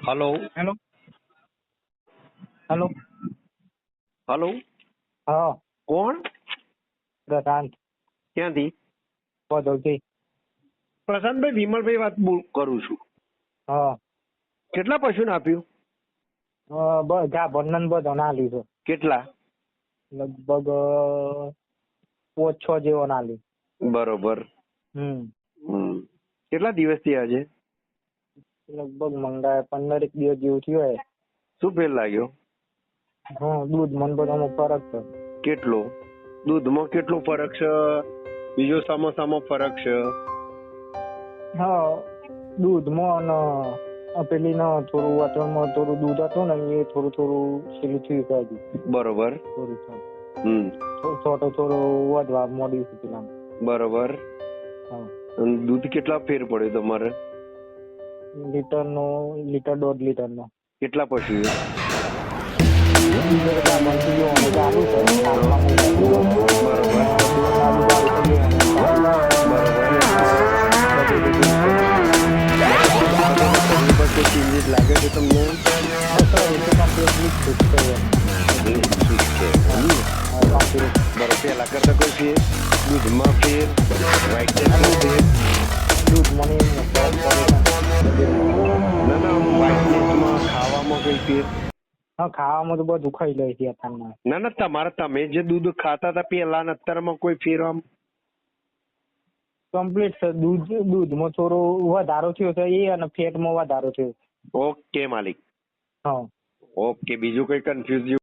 Hello hello hello hello હા કોણ? પ્રશાંત ક્યાંથી? પદોથી. પ્રશાંતભાઈ વિમલભાઈ વાત કરું છું. હા કેટલા પશુને આપ્યું? બધા બંધન બધા ના લીધો. કેટલા? લગભગ 5-6 જેવો ના લી. બરોબર. કેટલા દિવસથી આજે? લગભગ મંગાય 15 દિવસ જેવું થયું હોય. શું ફેર લાગ્યો? હા દૂધ મન બધામાં ફરક છે. કેટલો? દૂધમાં કેટલો ફરક છે? બીજો સામો ફરક છે? હા દૂધમાં અને પેલી ને થોડું વાતાવરણમાં થોડું દૂધ હતું ને એ થોડું પેલું થયું કાઢ્યું. બરોબર. થોડું વધવા મોડ્યું છે પેલા. બરોબર. દૂધ કેટલા ફેર પડ્યો તમારે? લીટર 1.5 લીટરનો. કેટલા પશુ? ચાલુ છે. ચેન્જીસ લાગે છે તમને? બરોબર. પેલા કરતા કોઈ ફેર? દૂધમાં ફેર? વ્હાઇટનેસમાં ફેર? ના વ્હાઇટનેસમાં ખાવામાં કઈ ફેર? હા ખાવામાં તો બધું ખાઈ લે છે અત્યારમાં. ના તમે જે દૂધ ખાતા હતા પેલા ને અત્યારમાં કોઈ ફેર આમ? કમ્પ્લીટ છે. દૂધમાં થોડો વધારો થયો છે એ અને ફેટમાં વધારો થયો. ઓકે માલિક. હા ઓકે. બીજું કઈ કન્ફ્યુઝ